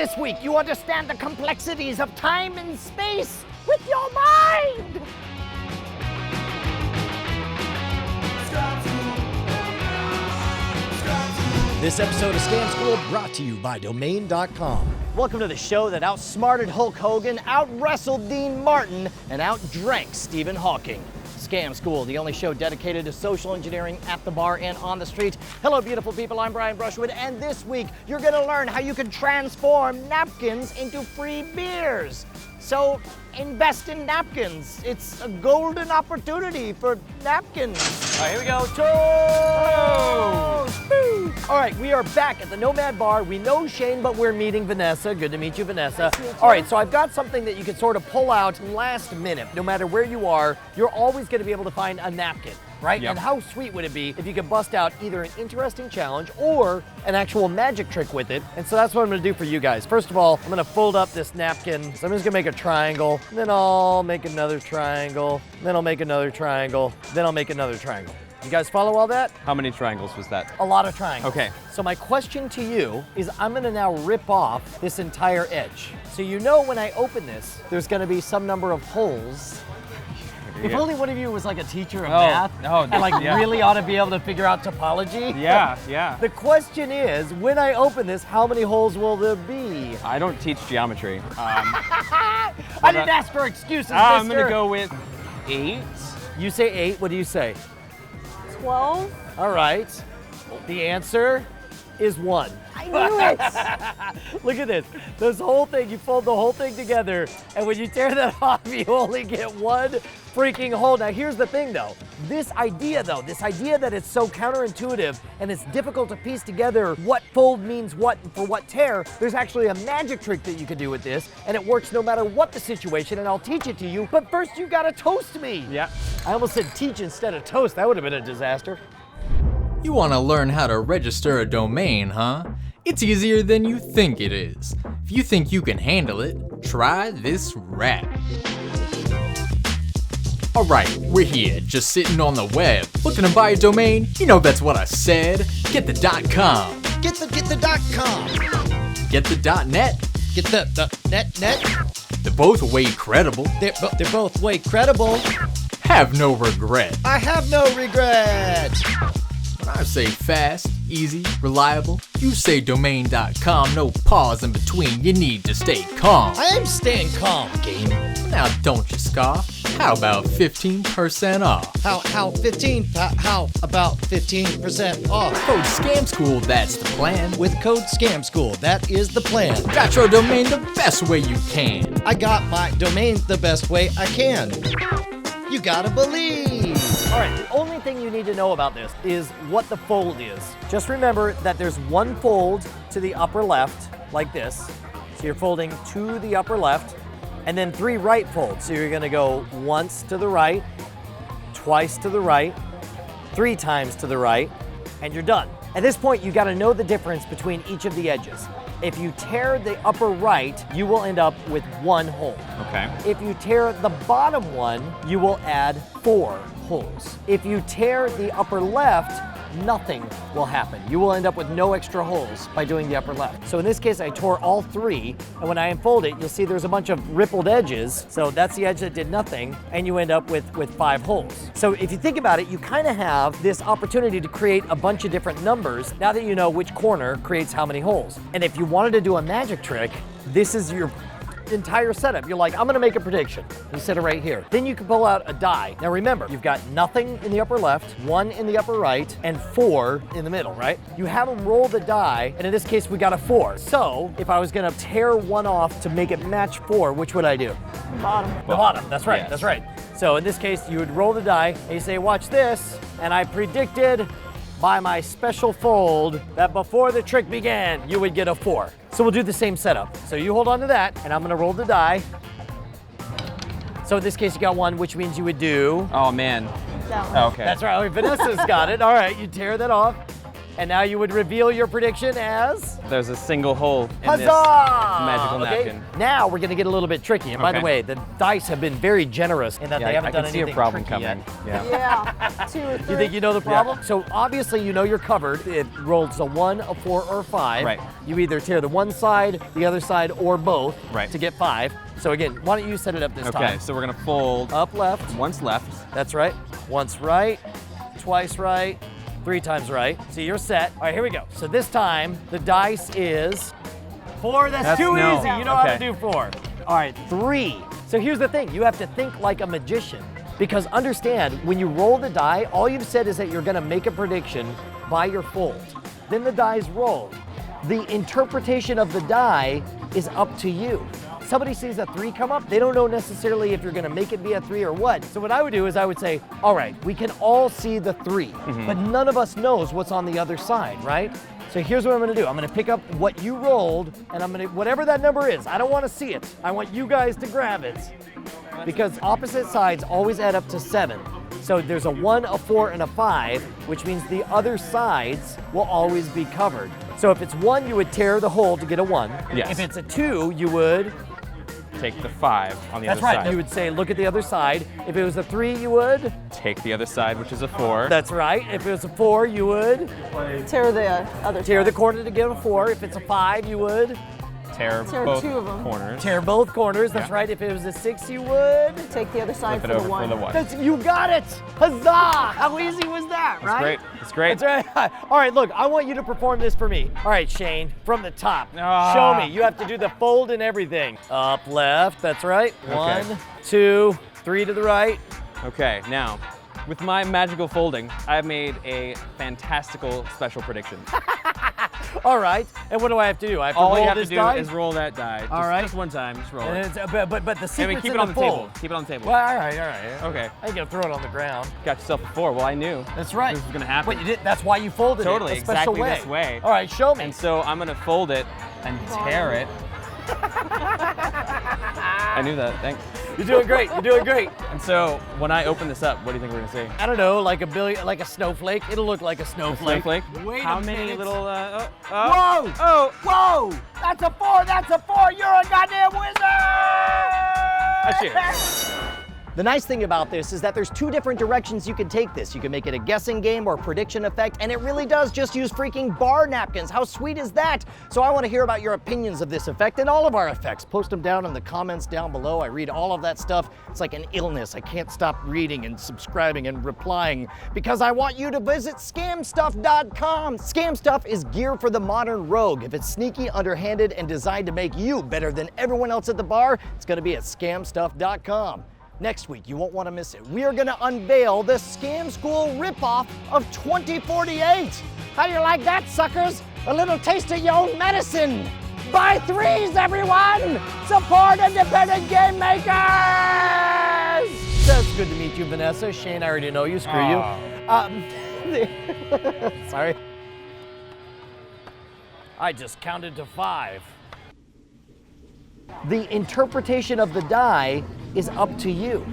this week, you understand the complexities of time and space with your mind. This episode of Scam School brought to you by Domain.com. Welcome to the show that outsmarted Hulk Hogan, out-wrestled Dean Martin, and out-drank Stephen Hawking. Scam School, the only show dedicated to social engineering at the bar and on the street. Hello, beautiful people. I'm Brushwood, and this week you're going to learn how you can transform napkins into free beers. So invest in napkins. It's a golden opportunity for napkins. All right, here we go. Toast! Woo! All right, we are back at the Nomad bar. We know Shane, but we're meeting Vanessa. Good to meet you, Vanessa. Nice to meet you. All right, so I've got something that you can sort of pull out last minute. No matter where you are, you're always going to be able to find a napkin, right? Yep. And how sweet would it be if you could bust out either an interesting challenge or an actual magic trick with it? And so that's what I'm going to do for you guys. First of all, I'm going to fold up this napkin. So I'm just going to make a triangle, and then I'll make another triangle, then I'll make another triangle, then I'll make another triangle. You guys follow all that? How many triangles was that? A lot of triangles. Okay. So my question to you is I'm gonna now rip off this entire edge. So you know when I open this, there's gonna be some number of holes. If only one of you was like a teacher of math and really ought to be able to figure out topology. Yeah. The question is, when I open this, how many holes will there be? I don't teach geometry. I didn't ask for excuses, I'm mister. gonna go with 8. You say 8, what do you say? 12. All right, the answer is 1. I knew it. Look at this. This whole thing, you fold the whole thing together, and when you tear that off, you only get one freaking hole. Now, here's the thing, though. This idea that it's so counterintuitive and it's difficult to piece together what fold means what for what tear, there's actually a magic trick that you can do with this, and it works no matter what the situation, and I'll teach it to you. But first, you gotta toast me. Yeah. I almost said teach instead of toast. That would have been a disaster. You want to learn how to register a domain, huh? It's easier than you think it is. If you think you can handle it, try this rap. Alright, we're here, just sitting on the web. Looking to buy a domain? You know that's what I said. Get the .com. Get the .com. Get the .net. Get the net. They're both way credible. They're both way credible. Have no regret. I have no regret. When I say fast, easy, reliable, you say domain.com, no pause in between, you need to stay calm. I am staying calm, game. Now don't you scoff, how about 15% off? How about 15% off? Code Scam School, that's the plan. With code Scam School, that is the plan. Got your domain the best way you can. I got my domain the best way I can. You gotta believe. All right, the only thing you need to know about this is what the fold is. Just remember that there's one fold to the upper left, like this. So you're folding to the upper left, and then 3 right folds. So you're gonna go once to the right, twice to the right, 3 times to the right, and you're done. At this point, you gotta know the difference between each of the edges. If you tear the upper right, you will end up with 1 hole. Okay. If you tear the bottom one, you will add 4 holes. If you tear the upper left, nothing will happen. You will end up with no extra holes by doing the upper left. So in this case, I tore all 3, and when I unfold it, you'll see there's a bunch of rippled edges. So that's the edge that did nothing, and you end up with 5 holes. So if you think about it, you kind of have this opportunity to create a bunch of different numbers now that you know which corner creates how many holes. And if you wanted to do a magic trick, this is your entire setup. You're like, I'm gonna make a prediction. You set it right here. Then you can pull out a die. Now remember, you've got nothing in the upper left, 1 in the upper right, and 4 in the middle, right? You have them roll the die, and in this case, we got a 4. So if I was gonna tear 1 off to make it match 4, which would I do? Bottom. The bottom, that's right, Yes. that's right. So in this case, you would roll the die, and you say, watch this, and I predicted by my special fold that before the trick began, you would get a 4. So we'll do the same setup. So you hold on to that, and I'm gonna roll the die. So in this case, you got 1, which means you would do. Oh man. That one. Oh, okay. That's right, Vanessa's got it. All right, you tear that off. And now you would reveal your prediction as? There's a single hole in Huzzah! this magical Okay, napkin. now we're gonna get a little bit tricky. And by the Okay. way, the dice have been very generous in that they haven't I done can see anything a problem tricky coming. yet. Yeah. Yeah. 2 or 3. You think you know the problem? So obviously you know you're covered. It rolls a 1, a 4, or a 5. Right. You either tear the one side, the other side, or both Right. to get 5. So again, why don't you set it up this Okay, time? so we're gonna fold Up left. once left. That's right. Once right, twice right, 3 times right. So you're set. All right, here we go. So this time the dice is 4. That's too no. easy. You know how to Okay. do 4. All right, 3. So here's the thing. You have to think like a magician. Because understand, when you roll the die, all you've said is that you're gonna make a prediction by your fold. Then the die's rolled. The interpretation of the die is up to you. Somebody sees a 3 come up, they don't know necessarily if you're gonna make it be a 3 or what. So what I would do is I would say, all right, we can all see the 3, but none of us knows what's on the other side, right? So here's what I'm gonna do. I'm gonna pick up what you rolled, and I'm gonna, whatever that number is, I don't wanna see it. I want you guys to grab it. Because opposite sides always add up to 7. So there's a 1, a 4, and a 5, which means the other sides will always be covered. So if it's 1, you would tear the hole to get a 1. Yes. If it's a 2, you would, Take the 5 on the that's other right, side. you would say, look at the other side. If it was a 3, you would, Take the other side, which is a 4. that's right. If it was a 4, you would Tear the other tear side. the corner to get a 4. If it's a 5, you would Tear Tear both 2 of them. corners. tear both corners. That's Yeah. right. If it was a 6, you would. Take the other side Flip it for the over 1. for the 1. That's, you got it! Huzzah! How easy was that, That's right? great. That's great. That's right. All right, look, I want you to perform this for me. All right, Shane, from the top. Ah. Show me. You have to do the fold and everything. Up, left, that's right. Okay. 1, 2, 3 to the right. Okay, now, with my magical folding, I've made a fantastical special prediction. All right, and what do I have to do? I have to All roll you have this to do die? is roll that die. All just, right. Just one time, just roll And it. it's, but the I secret's mean, keep in it on the the fold. table. Keep it on the table. Well, all right, all right. Okay. I ain't gonna throw it on the ground. Got yourself a 4. Well, I knew. That's right. This was gonna happen. But you did. That's why you folded Totally, it a special exactly way. this way. All right, show me. And so I'm gonna fold it and tear it. I knew that. Thanks. You're doing great. You're doing great. And so when I open this up, what do you think we're gonna see? I don't know, like a snowflake. It'll look like a snowflake. Snowflake? Wait How a many minute. little? Whoa! Oh! Whoa! That's a 4! That's a 4! You're a goddamn wizard! Cheers. The nice thing about this is that there's 2 different directions you can take this. You can make it a guessing game or prediction effect, and it really does just use freaking bar napkins. How sweet is that? So I want to hear about your opinions of this effect and all of our effects. Post them down in the comments down below. I read all of that stuff. It's like an illness. I can't stop reading and subscribing and replying because I want you to visit scamstuff.com. Scam Stuff is gear for the modern rogue. If it's sneaky, underhanded, and designed to make you better than everyone else at the bar, it's going to be at scamstuff.com. Next week, you won't want to miss it. We are going to unveil the Scam School ripoff of 2048. How do you like that, suckers? A little taste of your own medicine. Buy 3s, everyone! Support independent game makers! That's good to meet you, Vanessa. Shane, I already know you. Screw you. Sorry. I just counted to 5. The interpretation of the die is up to you.